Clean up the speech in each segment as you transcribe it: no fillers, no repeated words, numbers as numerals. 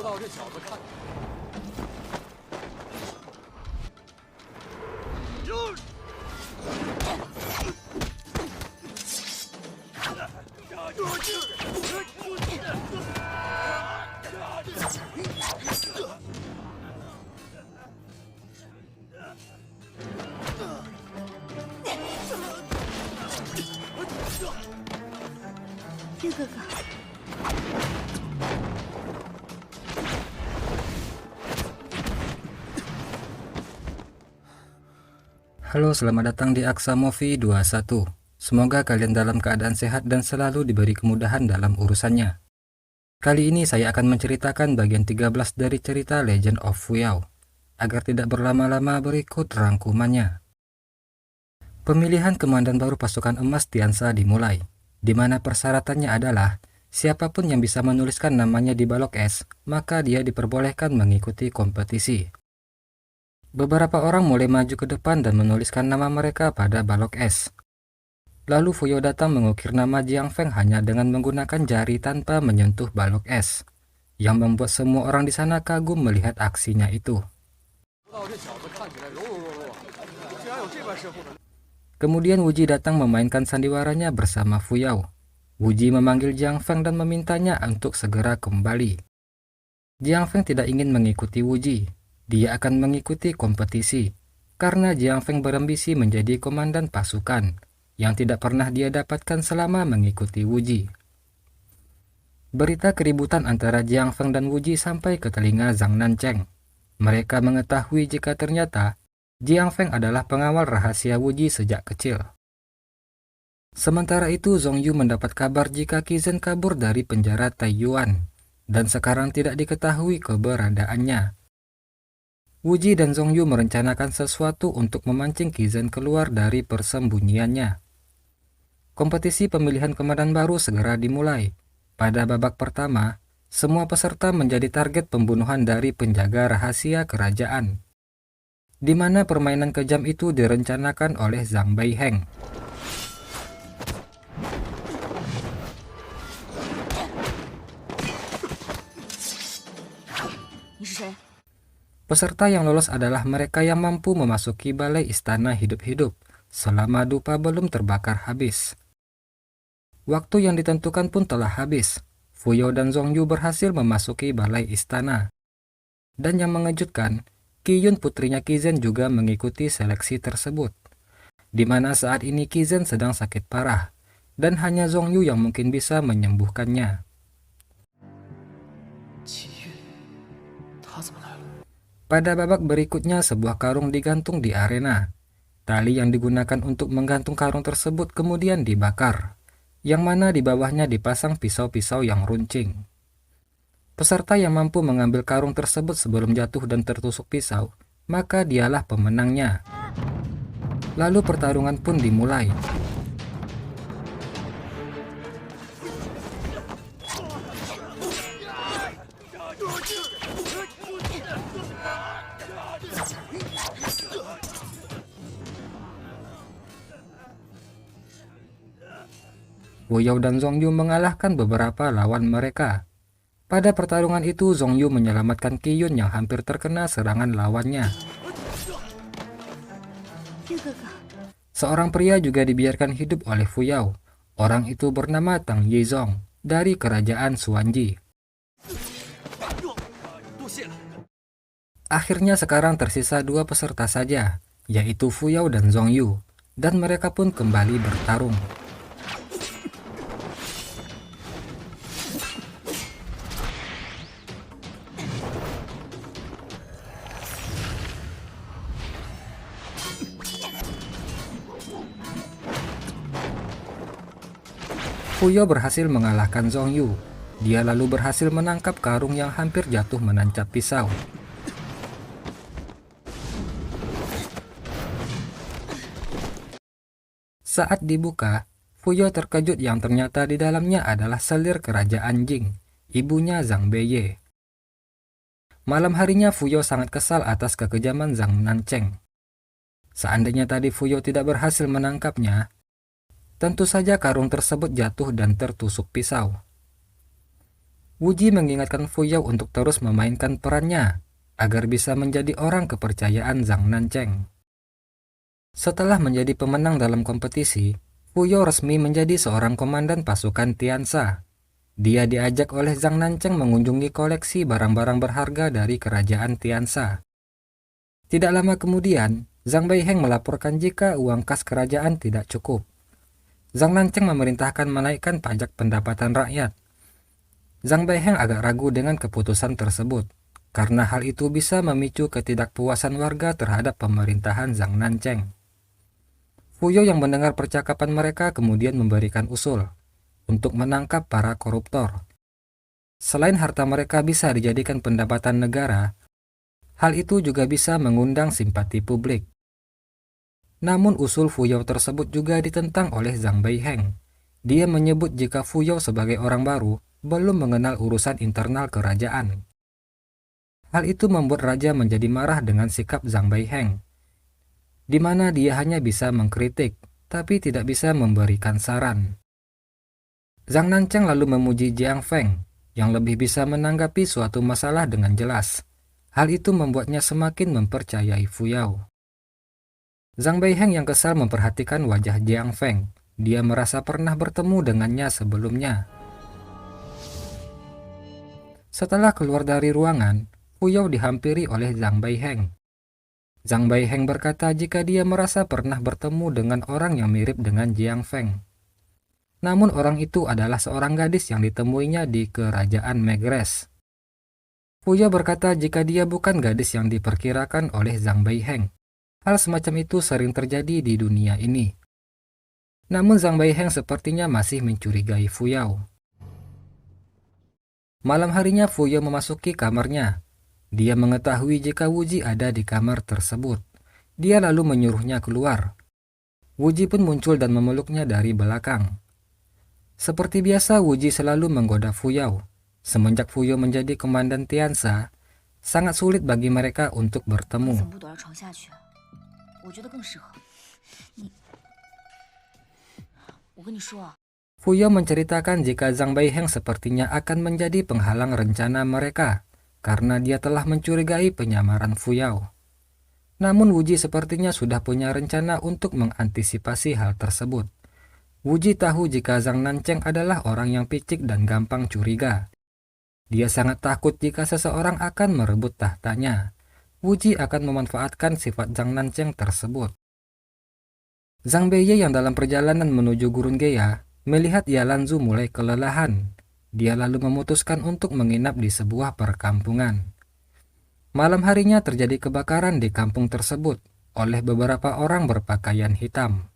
玉哥哥， Halo, selamat datang di Aksa Movie 21. Semoga kalian dalam keadaan sehat dan selalu diberi kemudahan dalam urusannya. Kali ini saya akan menceritakan bagian 13 dari cerita Legend of Fuyao. Agar tidak berlama-lama, berikut rangkumannya. Pemilihan komandan baru pasukan emas Tianxia dimulai, di mana persyaratannya adalah siapapun yang bisa menuliskan namanya di balok es, maka dia diperbolehkan mengikuti kompetisi. Beberapa orang mulai maju ke depan dan menuliskan nama mereka pada balok es. Lalu Fuyao datang mengukir nama Jiang Feng hanya dengan menggunakan jari tanpa menyentuh balok es, yang membuat semua orang di sana kagum melihat aksinya itu. Kemudian Wuji datang memainkan sandiwaranya bersama Fuyao. Wuji memanggil Jiang Feng dan memintanya untuk segera kembali. Jiang Feng tidak ingin mengikuti Wuji. Dia akan mengikuti kompetisi, karena Jiang Feng berambisi menjadi komandan pasukan, yang tidak pernah dia dapatkan selama mengikuti Wuji. Berita keributan antara Jiang Feng dan Wuji sampai ke telinga Zhang Nancheng. Mereka mengetahui jika ternyata Jiang Feng adalah pengawal rahasia Wuji sejak kecil. Sementara itu, Zhong Yu mendapat kabar jika Qizhen kabur dari penjara Taiyuan, dan sekarang tidak diketahui keberadaannya. Wuji dan Zhong Yu merencanakan sesuatu untuk memancing Qizhen keluar dari persembunyiannya. Kompetisi pemilihan komandan baru segera dimulai. Pada babak pertama, semua peserta menjadi target pembunuhan dari penjaga rahasia kerajaan, di mana permainan kejam itu direncanakan oleh Zhang Beiheng. Peserta yang lolos adalah mereka yang mampu memasuki balai istana hidup-hidup selama dupa belum terbakar habis. Waktu yang ditentukan pun telah habis. Fuyao dan Zhong Yu berhasil memasuki balai istana. Dan yang mengejutkan, Qiyun putrinya Qizhen juga mengikuti seleksi tersebut. Di mana saat ini Qizhen sedang sakit parah, dan hanya Zhong Yu yang mungkin bisa menyembuhkannya. Pada babak berikutnya, sebuah karung digantung di arena. Tali yang digunakan untuk menggantung karung tersebut kemudian dibakar, yang mana di bawahnya dipasang pisau-pisau yang runcing. Peserta yang mampu mengambil karung tersebut sebelum jatuh dan tertusuk pisau, maka dialah pemenangnya. Lalu pertarungan pun dimulai. Fuyao dan Zhong Yu mengalahkan beberapa lawan mereka. Pada pertarungan itu, Zhong Yu menyelamatkan Qiyun yang hampir terkena serangan lawannya. Seorang pria juga dibiarkan hidup oleh Fuyao. Orang itu bernama Tang Yizong dari kerajaan Xuanji. Akhirnya sekarang tersisa dua peserta saja, yaitu Fuyao dan Zhong Yu, dan mereka pun kembali bertarung. Fuyao berhasil mengalahkan Zhong Yu. Dia lalu berhasil menangkap karung yang hampir jatuh menancap pisau. Saat dibuka, Fuyao terkejut yang ternyata di dalamnya adalah selir kerajaan Jing, ibunya Zhang Beiye. Malam harinya Fuyao sangat kesal atas kekejaman Zhang Nancheng. Seandainya tadi Fuyao tidak berhasil menangkapnya, tentu saja karung tersebut jatuh dan tertusuk pisau. Wuji mengingatkan Fuyao untuk terus memainkan perannya agar bisa menjadi orang kepercayaan Zhang Nancheng. Setelah menjadi pemenang dalam kompetisi, Fuyao resmi menjadi seorang komandan pasukan Tianxia. Dia diajak oleh Zhang Nancheng mengunjungi koleksi barang-barang berharga dari kerajaan Tianxia. Tidak lama kemudian, Zhang Beiheng melaporkan jika uang kas kerajaan tidak cukup. Zhang Nancheng memerintahkan menaikkan pajak pendapatan rakyat. Zhang Beiheng agak ragu dengan keputusan tersebut, karena hal itu bisa memicu ketidakpuasan warga terhadap pemerintahan Zhang Nancheng. Fuyao yang mendengar percakapan mereka kemudian memberikan usul untuk menangkap para koruptor. Selain harta mereka bisa dijadikan pendapatan negara, hal itu juga bisa mengundang simpati publik. Namun usul Fuyao tersebut juga ditentang oleh Zhang Beiheng. Dia menyebut jika Fuyao sebagai orang baru belum mengenal urusan internal kerajaan. Hal itu membuat raja menjadi marah dengan sikap Zhang Beiheng, di mana dia hanya bisa mengkritik, tapi tidak bisa memberikan saran. Zhang Nancheng lalu memuji Jiang Feng, yang lebih bisa menanggapi suatu masalah dengan jelas. Hal itu membuatnya semakin mempercayai Fuyao. Zhang Beiheng yang kesal memperhatikan wajah Jiang Feng. Dia merasa pernah bertemu dengannya sebelumnya. Setelah keluar dari ruangan, Fuyao dihampiri oleh Zhang Beiheng. Zhang Beiheng berkata jika dia merasa pernah bertemu dengan orang yang mirip dengan Jiang Feng. Namun orang itu adalah seorang gadis yang ditemuinya di kerajaan Megres. Fuyao berkata jika dia bukan gadis yang diperkirakan oleh Zhang Beiheng. Hal semacam itu sering terjadi di dunia ini. Namun Zhang Beiheng sepertinya masih mencurigai Fuyao. Malam harinya Fuyao memasuki kamarnya. Dia mengetahui jika Wuji ada di kamar tersebut. Dia lalu menyuruhnya keluar. Wuji pun muncul dan memeluknya dari belakang. Seperti biasa, Wuji selalu menggoda Fuyao. Semenjak Fuyao menjadi komandan Tianxia, sangat sulit bagi mereka untuk bertemu. Fuyao menceritakan jika Zhang Beiheng sepertinya akan menjadi penghalang rencana mereka karena dia telah mencurigai penyamaran Fuyao. Namun Wuji sepertinya sudah punya rencana untuk mengantisipasi hal tersebut. Wuji tahu jika Zhang Nancheng adalah orang yang picik dan gampang curiga. Dia sangat takut jika seseorang akan merebut tahtanya. Wuji akan memanfaatkan sifat Zhang Nancheng tersebut. Zhang Beiye yang dalam perjalanan menuju Gurun Gea melihat Yalanzu mulai kelelahan. Dia lalu memutuskan untuk menginap di sebuah perkampungan. Malam harinya terjadi kebakaran di kampung tersebut oleh beberapa orang berpakaian hitam.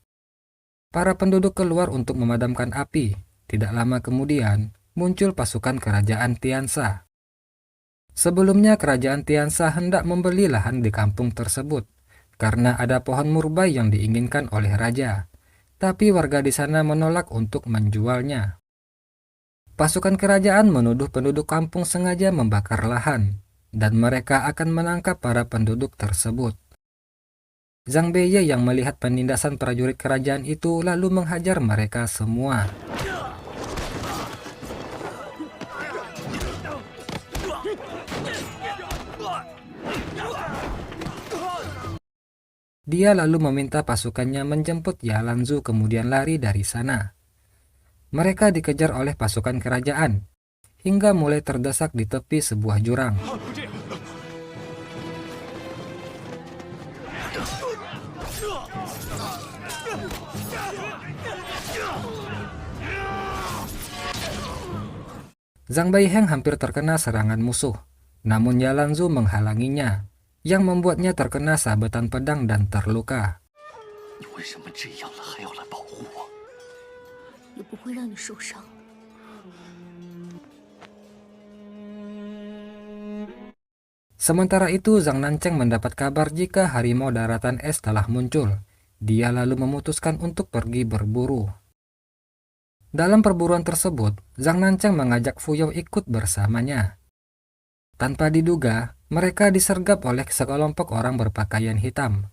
Para penduduk keluar untuk memadamkan api. Tidak lama kemudian, muncul pasukan kerajaan Tianxia. Sebelumnya kerajaan Tianxia hendak membeli lahan di kampung tersebut karena ada pohon murbai yang diinginkan oleh raja. Tapi warga di sana menolak untuk menjualnya. Pasukan kerajaan menuduh penduduk kampung sengaja membakar lahan, dan mereka akan menangkap para penduduk tersebut. Zhang Beiye yang melihat penindasan prajurit kerajaan itu lalu menghajar mereka semua. Dia lalu meminta pasukannya menjemput Yalanzu kemudian lari dari sana. Mereka dikejar oleh pasukan kerajaan, hingga mulai terdesak di tepi sebuah jurang. Zhang Beiheng hampir terkena serangan musuh, namun Yalanzu menghalanginya, yang membuatnya terkena sabetan pedang dan terluka. Sementara itu, Zhang Nancheng mendapat kabar jika harimau daratan es telah muncul. Dia lalu memutuskan untuk pergi berburu. Dalam perburuan tersebut, Zhang Nancheng mengajak Fuyao ikut bersamanya. Tanpa diduga, mereka disergap oleh sekelompok orang berpakaian hitam.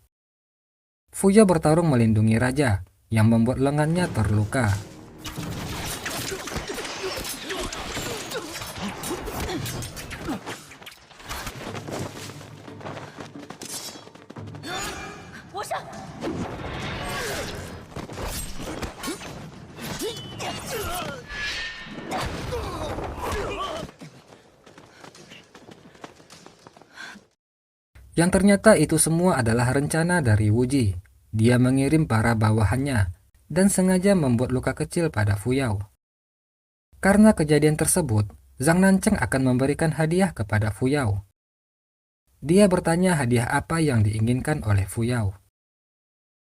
Fuyao bertarung melindungi raja, yang membuat lengannya terluka. Yang ternyata itu semua adalah rencana dari Wuji. Dia mengirim para bawahannya dan sengaja membuat luka kecil pada Fuyao. Karena kejadian tersebut, Zhang Nancheng akan memberikan hadiah kepada Fuyao. Dia bertanya hadiah apa yang diinginkan oleh Fuyao.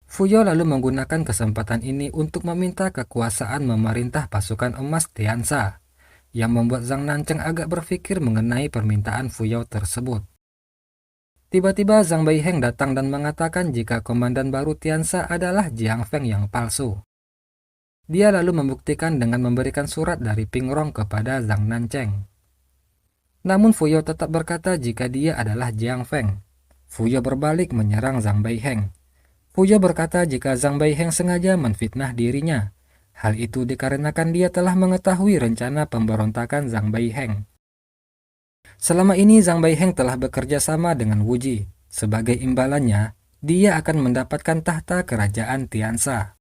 Fuyao lalu menggunakan kesempatan ini untuk meminta kekuasaan memerintah pasukan emas Tianxia, yang membuat Zhang Nancheng agak berpikir mengenai permintaan Fuyao tersebut. Tiba-tiba Zhang Beiheng datang dan mengatakan jika komandan baru Tianxia adalah Jiang Feng yang palsu. Dia lalu membuktikan dengan memberikan surat dari Ping Rong kepada Zhang Nancheng. Namun Fuyao tetap berkata jika dia adalah Jiang Feng. Fuyao berbalik menyerang Zhang Beiheng. Fuyao berkata jika Zhang Beiheng sengaja menfitnah dirinya. Hal itu dikarenakan dia telah mengetahui rencana pemberontakan Zhang Beiheng. Selama ini Zhang Beiheng telah bekerja sama dengan Wuji. Sebagai imbalannya, dia akan mendapatkan tahta kerajaan Tianxia.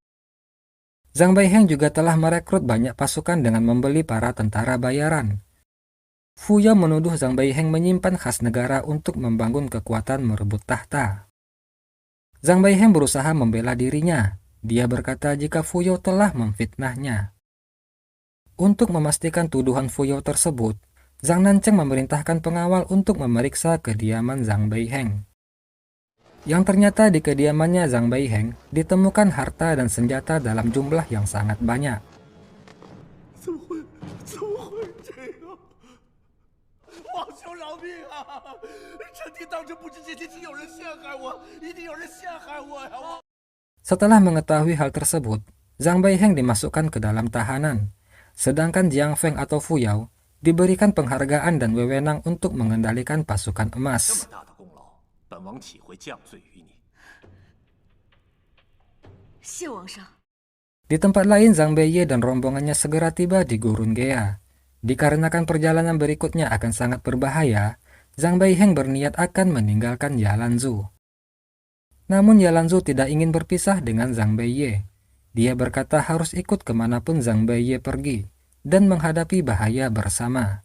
Zhang Beiheng juga telah merekrut banyak pasukan dengan membeli para tentara bayaran. Fuyao menuduh Zhang Beiheng menyimpan khas negara untuk membangun kekuatan merebut tahta. Zhang Beiheng berusaha membela dirinya. Dia berkata jika Fuyao telah memfitnahnya. Untuk memastikan tuduhan Fuyao tersebut, Zhang Nancheng memerintahkan pengawal untuk memeriksa kediaman Zhang Beiheng. Yang ternyata di kediamannya Zhang Beiheng ditemukan harta dan senjata dalam jumlah yang sangat banyak. Setelah mengetahui hal tersebut, Zhang Beiheng dimasukkan ke dalam tahanan, sedangkan Jiang Feng atau Fuyao diberikan penghargaan dan wewenang untuk mengendalikan pasukan emas. Di tempat lain, Zhang Beiye dan rombongannya segera tiba di Gurun Gea. Dikarenakan perjalanan berikutnya akan sangat berbahaya, Zhang Beiheng berniat akan meninggalkan Yalanzu. Namun Yalanzu tidak ingin berpisah dengan Zhang Beiye. Dia berkata harus ikut kemanapun Zhang Beiye pergi dan menghadapi bahaya bersama.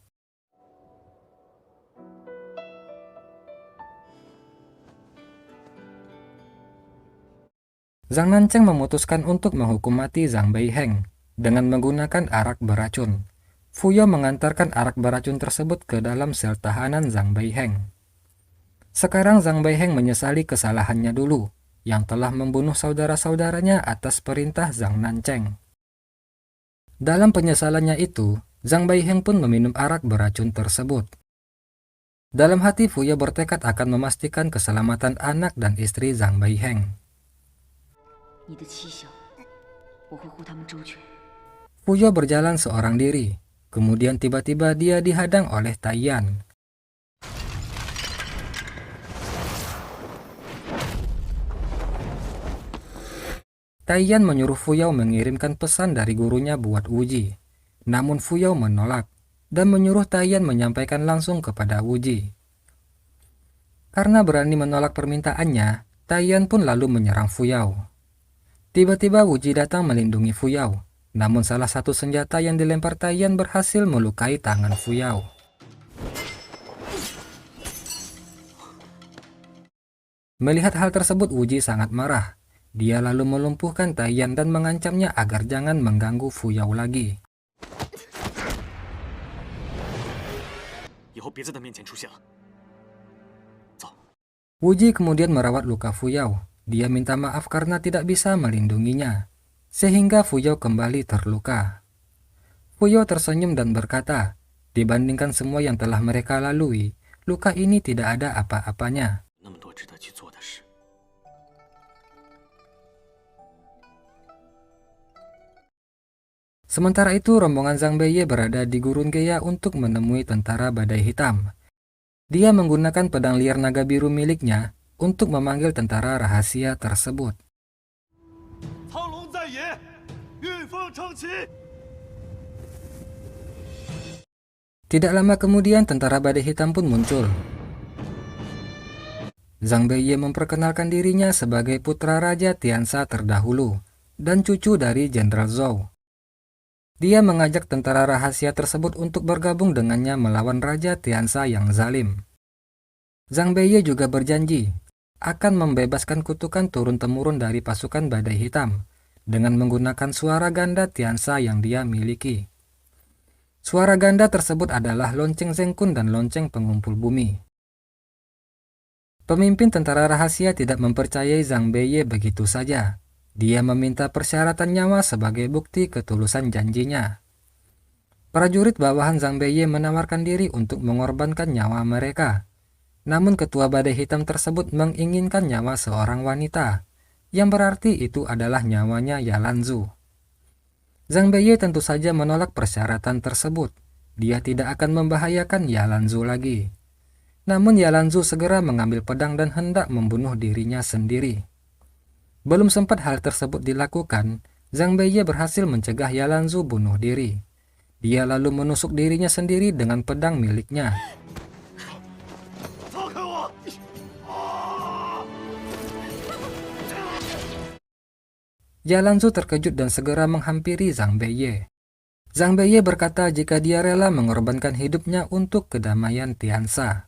Zhang Nancheng memutuskan untuk menghukum mati Zhang Beiheng dengan menggunakan arak beracun. Fuyao mengantarkan arak beracun tersebut ke dalam sel tahanan Zhang Beiheng. Sekarang Zhang Beiheng menyesali kesalahannya dulu, yang telah membunuh saudara-saudaranya atas perintah Zhang Nancheng. Dalam penyesalannya itu, Zhang Beiheng pun meminum arak beracun tersebut. Dalam hati Fuyao bertekad akan memastikan keselamatan anak dan istri Zhang Beiheng. Fuyao berjalan seorang diri, kemudian tiba-tiba dia dihadang oleh Taiyan. Taiyan menyuruh Fuyao mengirimkan pesan dari gurunya buat Wuji. Namun Fuyao menolak dan menyuruh Taiyan menyampaikan langsung kepada Wuji. Karena berani menolak permintaannya, Taiyan pun lalu menyerang Fuyao. Tiba-tiba Wuji datang melindungi Fuyao. Namun salah satu senjata yang dilempar Taiyan berhasil melukai tangan Fuyao. Melihat hal tersebut, Wuji sangat marah. Dia lalu melumpuhkan Taiyan dan mengancamnya agar jangan mengganggu Fuyao lagi. Wuji kemudian merawat luka Fuyao. Dia minta maaf karena tidak bisa melindunginya, sehingga Fuyao kembali terluka. Fuyao tersenyum dan berkata, dibandingkan semua yang telah mereka lalui, luka ini tidak ada apa-apanya. Sementara itu, rombongan Zhang Beiye berada di Gurun Gea untuk menemui tentara Badai Hitam. Dia menggunakan pedang liar naga biru miliknya untuk memanggil tentara rahasia tersebut. Tidak lama kemudian, tentara Badai Hitam pun muncul. Zhang Beiye memperkenalkan dirinya sebagai putra Raja Tianxia terdahulu dan cucu dari Jenderal Zhou. Dia mengajak tentara rahasia tersebut untuk bergabung dengannya melawan Raja Tianxia yang zalim. Zhang Beiye juga berjanji akan membebaskan kutukan turun-temurun dari pasukan Badai Hitam dengan menggunakan suara ganda Tianxia yang dia miliki. Suara ganda tersebut adalah lonceng Zhengkun dan lonceng pengumpul bumi. Pemimpin tentara rahasia tidak mempercayai Zhang Beiye begitu saja. Dia meminta persyaratan nyawa sebagai bukti ketulusan janjinya. Prajurit bawahan Zhang Beiye menawarkan diri untuk mengorbankan nyawa mereka. Namun ketua Badai Hitam tersebut menginginkan nyawa seorang wanita, yang berarti itu adalah nyawanya Yalanzu. Zhang Beiye tentu saja menolak persyaratan tersebut. Dia tidak akan membahayakan Yalanzu lagi. Namun Yalanzu segera mengambil pedang dan hendak membunuh dirinya sendiri. Belum sempat hal tersebut dilakukan, Zhang Beiye berhasil mencegah Yalanzu bunuh diri. Dia lalu menusuk dirinya sendiri dengan pedang miliknya. Yalanzu terkejut dan segera menghampiri Zhang Beiye. Zhang Beiye berkata jika dia rela mengorbankan hidupnya untuk kedamaian Tianxia.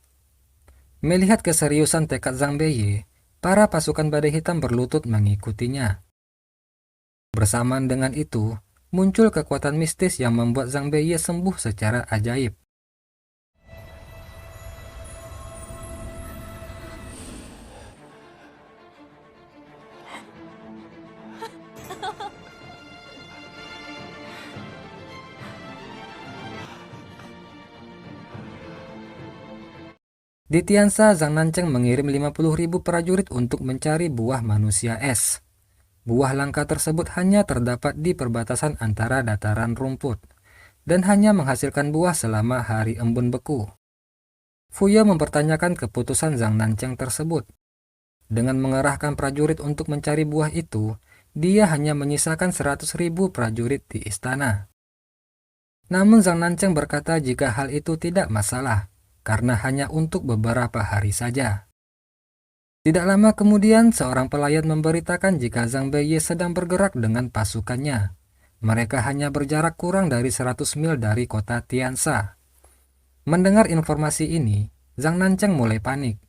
Melihat keseriusan tekad Zhang Beiye, para pasukan Badai Hitam berlutut mengikutinya. Bersamaan dengan itu, muncul kekuatan mistis yang membuat Zhang Beiye sembuh secara ajaib. Di Tianxia, Zhang Nancheng mengirim 50.000 prajurit untuk mencari buah manusia es. Buah langka tersebut hanya terdapat di perbatasan antara dataran rumput, dan hanya menghasilkan buah selama hari embun beku. Fuya mempertanyakan keputusan Zhang Nancheng tersebut. Dengan mengerahkan prajurit untuk mencari buah itu, dia hanya menyisakan 100.000 prajurit di istana. Namun Zhang Nancheng berkata jika hal itu tidak masalah, karena hanya untuk beberapa hari saja. Tidak lama kemudian, seorang pelayan memberitakan jika Zhang Beiye sedang bergerak dengan pasukannya. Mereka hanya berjarak kurang dari 100 mil dari kota Tianxia. Mendengar informasi ini, Zhang Nancheng mulai panik.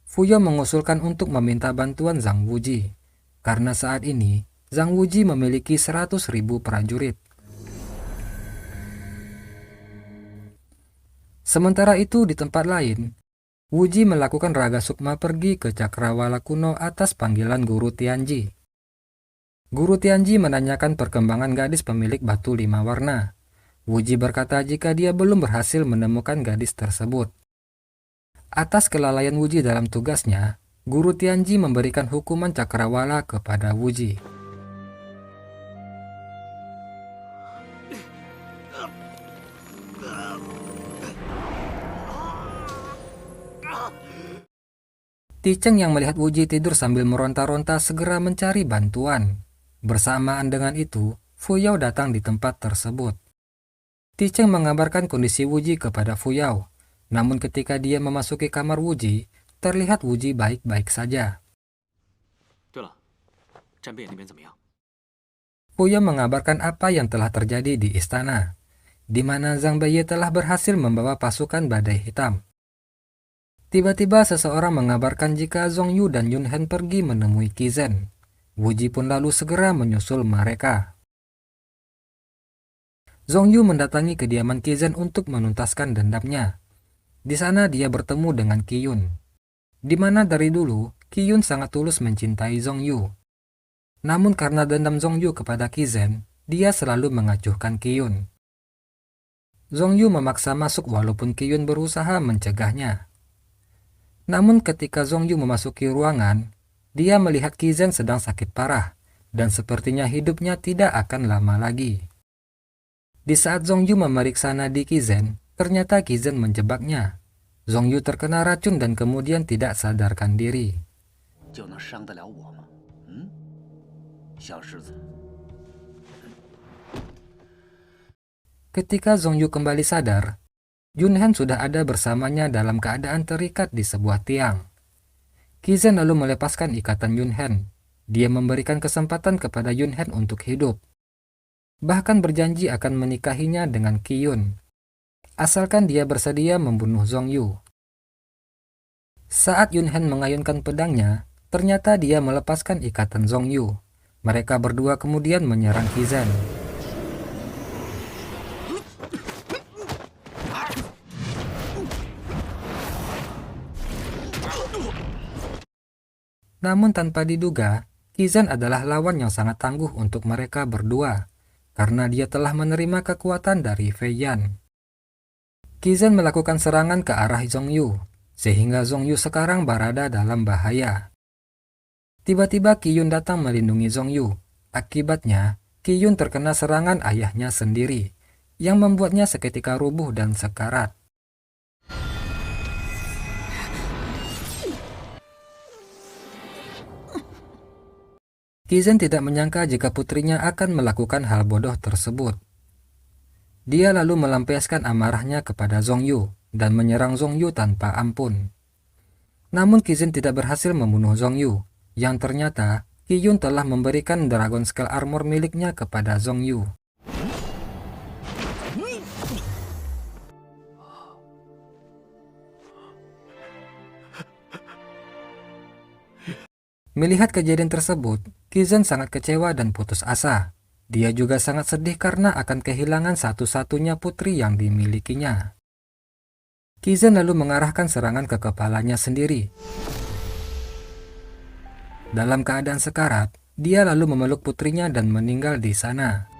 Fuyo mengusulkan untuk meminta bantuan Zhang Wuji, karena saat ini Zhang Wuji memiliki 100.000 prajurit. Sementara itu di tempat lain, Wuji melakukan raga sukma pergi ke Cakrawala kuno atas panggilan Guru Tianji. Guru Tianji menanyakan perkembangan gadis pemilik batu 5 warna. Wuji berkata jika dia belum berhasil menemukan gadis tersebut. Atas kelalaian Wuji dalam tugasnya, Guru Tianji memberikan hukuman Cakrawala kepada Wuji. Ti Cheng yang melihat Wuji tidur sambil meronta-ronta segera mencari bantuan. Bersamaan dengan itu, Fu Yao datang di tempat tersebut. Ti Cheng mengabarkan kondisi Wuji kepada Fu Yao. Namun ketika dia memasuki kamar Wuji, terlihat Wuji baik-baik saja. Fu Yao mengabarkan apa yang telah terjadi di istana, di mana Zhang Beiye telah berhasil membawa pasukan Badai Hitam. Tiba-tiba seseorang mengabarkan jika Zhong Yu dan Yun Hen pergi menemui Qi Zhen. Wuji pun lalu segera menyusul mereka. Zhong Yu mendatangi kediaman Qi Zhen untuk menuntaskan dendamnya. Di sana dia bertemu dengan Qi Yun, di mana dari dulu Qi Yun sangat tulus mencintai Zhong Yu. Namun karena dendam Zhong Yu kepada Qi Zhen, dia selalu mengacuhkan Qi Yun. Zhong Yu memaksa masuk walaupun Qi Yun berusaha mencegahnya. Namun ketika Zhong Yu memasuki ruangan, dia melihat Qi Zhen sedang sakit parah dan sepertinya hidupnya tidak akan lama lagi. Di saat Zhong Yu memeriksa nadi Qi Zhen, ternyata Qi Zhen menjebaknya. Zhong Yu terkena racun dan kemudian tidak sadarkan diri. Ketika Zhong Yu kembali sadar, Yun Hen sudah ada bersamanya dalam keadaan terikat di sebuah tiang. Qi Zhen lalu melepaskan ikatan Yun Hen. Dia memberikan kesempatan kepada Yun Hen untuk hidup. bahkan berjanji akan menikahinya dengan Qiyun, asalkan dia bersedia membunuh Zhongyu. Saat Yunhen mengayunkan pedangnya, ternyata dia melepaskan ikatan Zhongyu. Mereka berdua kemudian menyerang Qizan. Namun tanpa diduga, Qizan adalah lawan yang sangat tangguh untuk mereka berdua, karena dia telah menerima kekuatan dari Fei Yan. Qizan melakukan serangan ke arah Zhongyu, sehingga Zhongyu sekarang berada dalam bahaya. Tiba-tiba Qiyun datang melindungi Zhongyu. Akibatnya, Qiyun terkena serangan ayahnya sendiri, yang membuatnya seketika rubuh dan sekarat. Qizan tidak menyangka jika putrinya akan melakukan hal bodoh tersebut. Dia lalu melampiaskan amarahnya kepada Zhongyu dan menyerang Zhongyu tanpa ampun. Namun Qizan tidak berhasil membunuh Zhongyu, yang ternyata Qiyun telah memberikan Dragon Scale Armor miliknya kepada Zhongyu. Melihat kejadian tersebut, Qizan sangat kecewa dan putus asa. Dia juga sangat sedih karena akan kehilangan satu-satunya putri yang dimilikinya. Qizan lalu mengarahkan serangan ke kepalanya sendiri. Dalam keadaan sekarat, dia lalu memeluk putrinya dan meninggal di sana.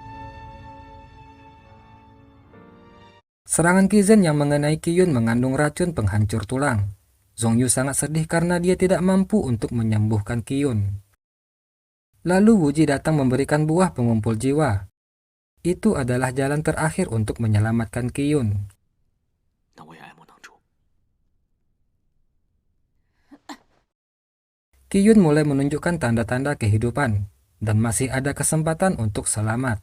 Serangan Qizan yang mengenai Qiyun mengandung racun penghancur tulang. Zhongyu sangat sedih karena dia tidak mampu untuk menyembuhkan Qiyun. Lalu Wuji datang memberikan buah pengumpul jiwa. Itu adalah jalan terakhir untuk menyelamatkan Qiyun. Qiyun mulai menunjukkan tanda-tanda kehidupan, dan masih ada kesempatan untuk selamat.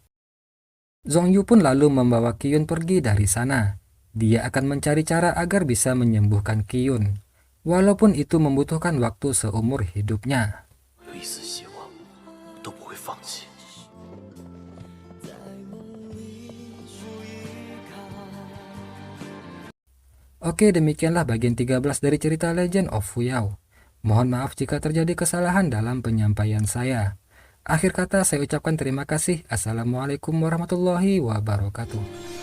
Zhongyu pun lalu membawa Qiyun pergi dari sana. Dia akan mencari cara agar bisa menyembuhkan Qiyun, walaupun itu membutuhkan waktu seumur hidupnya. Oke, demikianlah bagian 13 dari cerita Legend of Fuyao. Mohon maaf jika terjadi kesalahan dalam penyampaian saya. Akhir kata saya ucapkan terima kasih. Assalamualaikum warahmatullahi wabarakatuh.